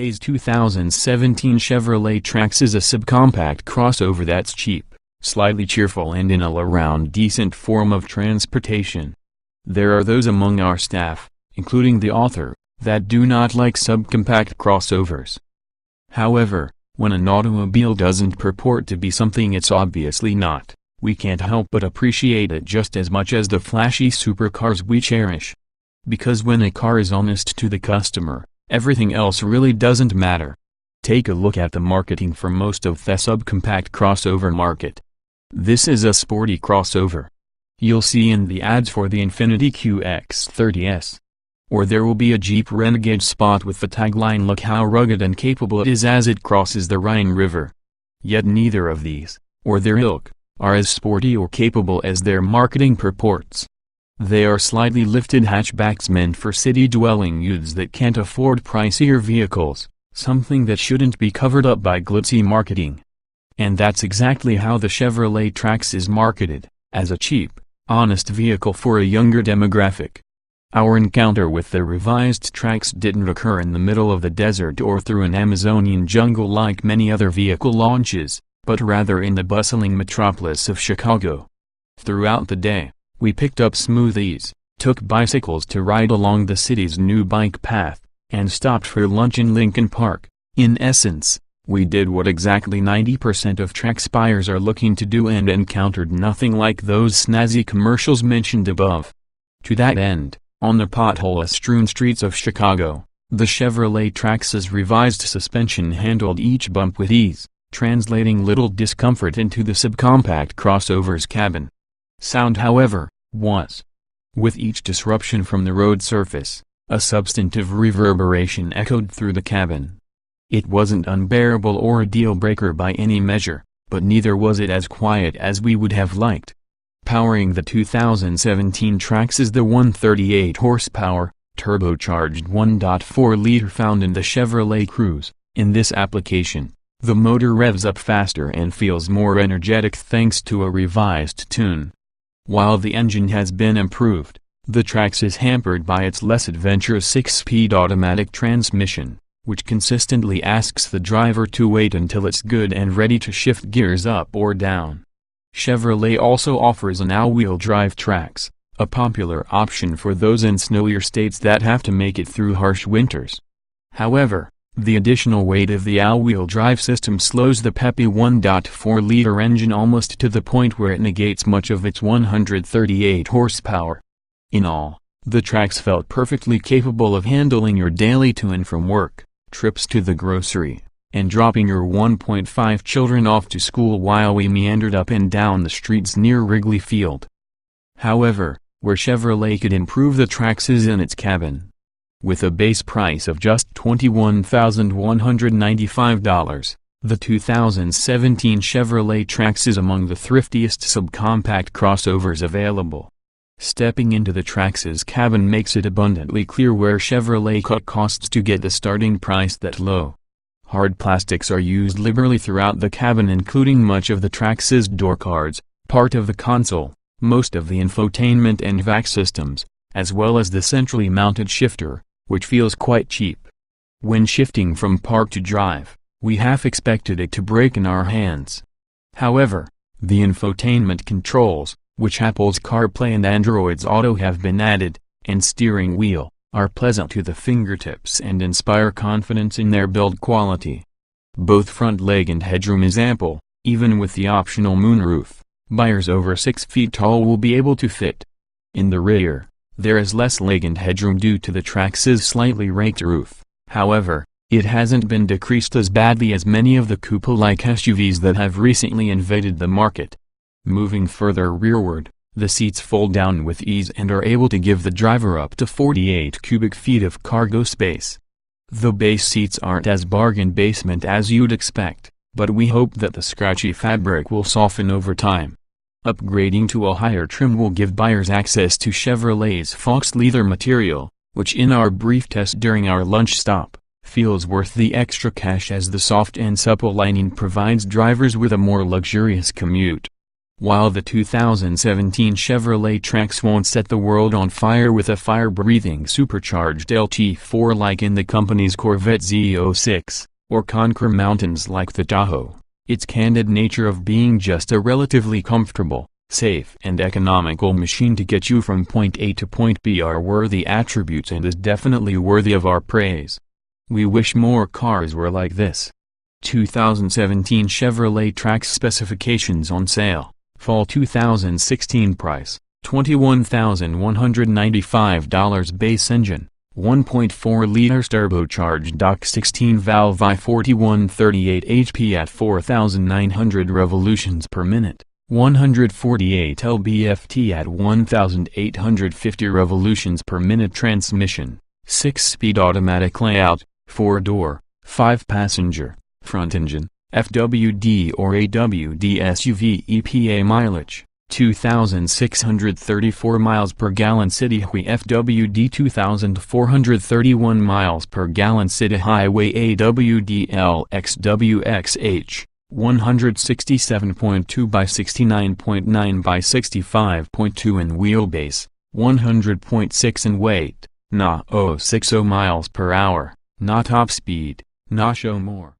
Today's 2017 Chevrolet Trax is a subcompact crossover that's cheap, slightly cheerful and in all-around decent form of transportation. There are those among our staff, including the author, that do not like subcompact crossovers. However, when an automobile doesn't purport to be something it's obviously not, we can't help but appreciate it just as much as the flashy supercars we cherish. Because when a car is honest to the customer, everything else really doesn't matter. Take a look at the marketing for most of the subcompact crossover market. This is a sporty crossover. You'll see in the ads for the Infiniti QX30S. Or there will be a Jeep Renegade spot with the tagline "Look how rugged and capable it is as it crosses the Rhine River." Yet neither of these, or their ilk, are as sporty or capable as their marketing purports. They are slightly lifted hatchbacks meant for city-dwelling youths that can't afford pricier vehicles, something that shouldn't be covered up by glitzy marketing. And that's exactly how the Chevrolet Trax is marketed, as a cheap, honest vehicle for a younger demographic. Our encounter with the revised Trax didn't occur in the middle of the desert or through an Amazonian jungle like many other vehicle launches, but rather in the bustling metropolis of Chicago. Throughout the day, we picked up smoothies, took bicycles to ride along the city's new bike path, and stopped for lunch in Lincoln Park. In essence, we did what exactly 90% of Trax buyers are looking to do and encountered nothing like those snazzy commercials mentioned above. To that end, on the pothole-strewn streets of Chicago, the Chevrolet Trax's revised suspension handled each bump with ease, translating little discomfort into the subcompact crossover's cabin. Sound, however, was. With each disruption from the road surface, a substantive reverberation echoed through the cabin. It wasn't unbearable or a deal-breaker by any measure, but neither was it as quiet as we would have liked. Powering the 2017 Trax is the 138 horsepower, turbocharged 1.4-liter found in the Chevrolet Cruze. In this application, the motor revs up faster and feels more energetic thanks to a revised tune. While the engine has been improved, the Trax is hampered by its less adventurous 6-speed automatic transmission, which consistently asks the driver to wait until it's good and ready to shift gears up or down. Chevrolet also offers an all-wheel drive Trax, a popular option for those in snowier states that have to make it through harsh winters. However, the additional weight of the all-wheel drive system slows the peppy 1.4-liter engine almost to the point where it negates much of its 138 horsepower. In all, the Trax felt perfectly capable of handling your daily to and from work, trips to the grocery, and dropping your 1.5 children off to school while we meandered up and down the streets near Wrigley Field. However, where Chevrolet could improve the Trax is in its cabin. With a base price of just $21,195, the 2017 Chevrolet Trax is among the thriftiest subcompact crossovers available. Stepping into the Trax's cabin makes it abundantly clear where Chevrolet cut costs to get the starting price that low. Hard plastics are used liberally throughout the cabin, including much of the Trax's door cards, part of the console, most of the infotainment and vac systems, as well as the centrally mounted shifter, which feels quite cheap. When shifting from park to drive, we half expected it to break in our hands. However, the infotainment controls, which Apple's CarPlay and Android's Auto have been added, and steering wheel, are pleasant to the fingertips and inspire confidence in their build quality. Both front leg and headroom is ample, even with the optional moonroof. Buyers over 6 feet tall will be able to fit. In the rear, there is less leg and headroom due to the Trax's slightly raked roof. However, it hasn't been decreased as badly as many of the coupe-like SUVs that have recently invaded the market. Moving further rearward, the seats fold down with ease and are able to give the driver up to 48 cubic feet of cargo space. The base seats aren't as bargain basement as you'd expect, but we hope that the scratchy fabric will soften over time. Upgrading to a higher trim will give buyers access to Chevrolet's Fox leather material, which in our brief test during our lunch stop, feels worth the extra cash as the soft and supple lining provides drivers with a more luxurious commute. While the 2017 Chevrolet Trax won't set the world on fire with a fire-breathing supercharged LT4 like in the company's Corvette Z06, or conquer mountains like the Tahoe, its candid nature of being just a relatively comfortable, safe and economical machine to get you from point A to point B are worthy attributes and is definitely worthy of our praise. We wish more cars were like this. 2017 Chevrolet Trax specifications on sale. Fall 2016 price, $21,195 base engine, 1.4 liters turbocharged DOC 16 valve I-4138 HP at 4,900 revolutions per minute, 148 lb-ft at 1,850 revolutions per minute transmission, 6-speed automatic layout, 4-door, 5-passenger, front engine. FWD or AWD SUV EPA mileage, 2,634 miles per gallon city highway FWD 2,431 miles per gallon city highway AWD LXWXH, 167.2 by 69.9 by 65.2 in wheelbase, 100.6 in weight, NA 060 miles per hour, not top speed, NA show more.